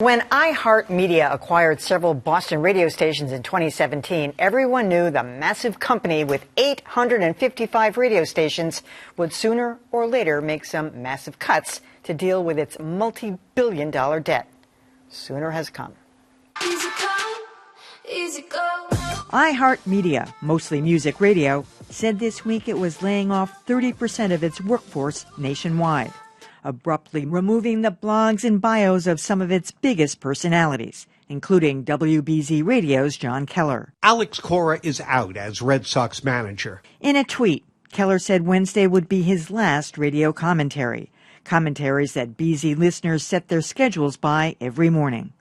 When iHeart Media acquired several Boston radio stations in 2017, everyone knew the massive company with 855 radio stations would sooner or later make some massive cuts to deal with its multi-billion-dollar debt. Sooner has come. Easy come, easy go. iHeart Media, mostly music radio, said this week it was laying off 30% of its workforce nationwide, abruptly removing the blogs and bios of some of its biggest personalities, including WBZ Radio's John Keller. Alex Cora is out as Red Sox manager. In a tweet, Keller said Wednesday would be his last radio commentary, commentaries that BZ listeners set their schedules by every morning.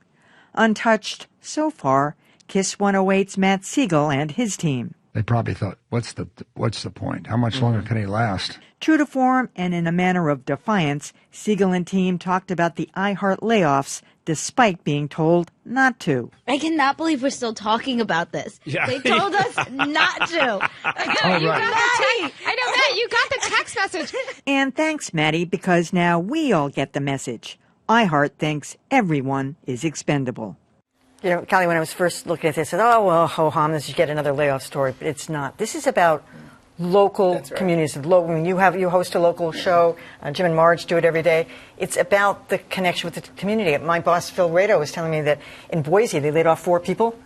Untouched, so far, KISS 108's Matt Siegel and his team. They probably thought, what's the point? How much longer can he last? True to form and in a manner of defiance, Siegel and team talked about the iHeart layoffs despite being told not to. I cannot believe we're still talking about this. Yeah. They told us not to. I know, Matt, you got the text message. And thanks, Maddie, because now we all get the message. iHeart thinks everyone is expendable. You know, Callie, when I was first looking at this, I said, oh, well, ho-hum, this is yet another layoff story. But it's not. This is about local communities. When you host a local show, Jim and Marge do it every day. It's about the connection with the community. My boss, Phil Rado, was telling me that in Boise, they laid off 4 people.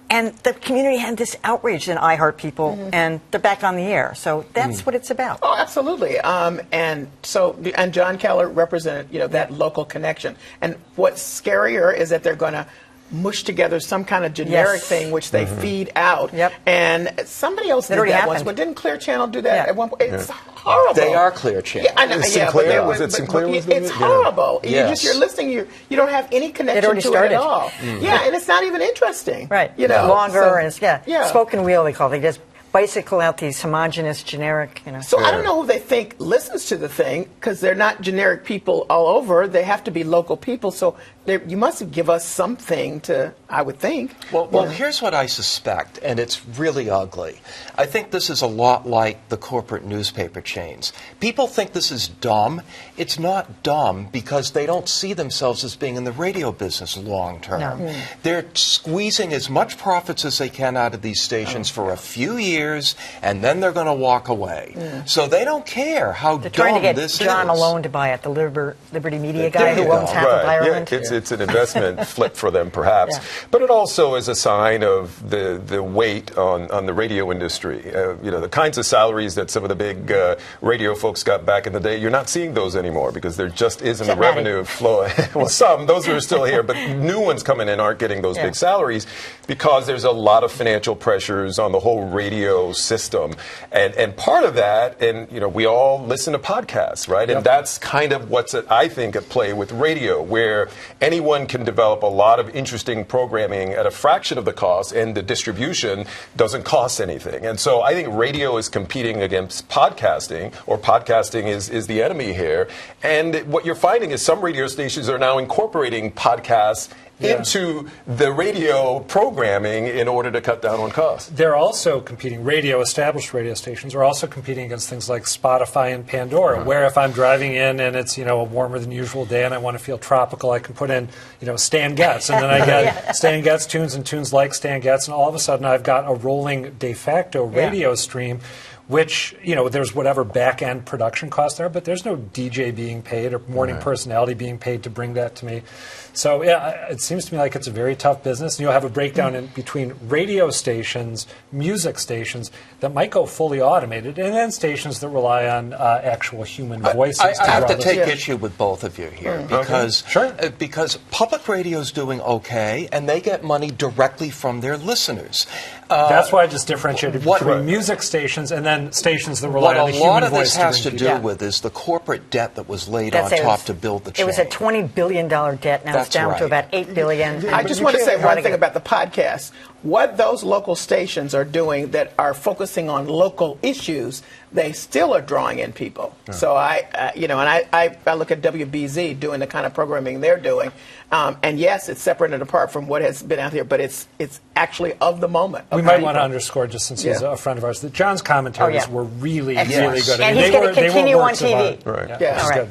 And the community had this outrage in iHeart people, and they're back on the air. So that's what it's about. Oh, absolutely. And John Keller represented, that local connection. And what's scarier is that they're going to mush together some kind of generic thing which they feed out. Yep. And somebody else did that once. But didn't Clear Channel do that at one point? It's horrible. They are Clear Channel. Yeah, I know. Sinclair, was it Sinclair? It's horrible. Yes. You're listening, you don't have any connection to it at all. Yeah, and it's not even interesting. Right. Longer, and it's spoken wheel, they call it. They just bicycle out these homogenous, generic, So I don't know who they think listens to the thing, because they're not generic people all over. They have to be local people. So you must give us something to, I would think. Well, here's what I suspect, and it's really ugly. I think this is a lot like the corporate newspaper chains. People think this is dumb. It's not dumb because they don't see themselves as being in the radio business long term. No. They're squeezing as much profits as they can out of these stations for a few years, and then they're going to walk away. So they don't care how dumb this is. They're trying to get John Malone to buy it, the Liberty Media guy who owns half of Ireland. It's an investment flip for them, perhaps. But it also is a sign of the weight on the radio industry. The kinds of salaries that some of the big radio folks got back in the day, you're not seeing those anymore because there just isn't a revenue flow. Well, those are still here, but new ones coming in aren't getting those big salaries because there's a lot of financial pressures on the whole radio system. And part of that, and we all listen to podcasts, right? And that's kind of what's, I think, at play with radio, where anyone can develop a lot of interesting programming at a fraction of the cost, and the distribution doesn't cost anything. And so I think radio is competing against podcasting, or podcasting is the enemy here. And what you're finding is some radio stations are now incorporating podcasts into the radio programming in order to cut down on costs. They're also competing, established radio stations are also competing against things like Spotify and Pandora, where if I'm driving in and it's, a warmer than usual day and I want to feel tropical, I can put in, Stan Getz, and then I get Stan Getz tunes and tunes like Stan Getz, and all of a sudden I've got a rolling de facto radio stream, which, there's whatever back-end production cost there, but there's no DJ being paid or morning personality being paid to bring that to me. So, it seems to me like it's a very tough business. And you'll have a breakdown in between radio stations, music stations that might go fully automated, and then stations that rely on actual human voices. I have to take issue with both of you here because public radio is doing okay, and they get money directly from their listeners. That's why I just differentiated between music stations and then stations that rely on the human voice. What a lot of this has to do with is the corporate debt that was laid on top to build the chain. It was a $20 billion debt. Now it's down to about $8 billion. I just want to say one thing about the podcast. What those local stations are doing that are focusing on local issues, they still are drawing in people. So I look at WBZ doing the kind of programming they're doing, and yes, it's separate and apart from what has been out here, but it's actually of the moment. We might want to underscore, just since he's a friend of ours, that John's commentaries were really, really good. And he's going to continue on TV. Yeah,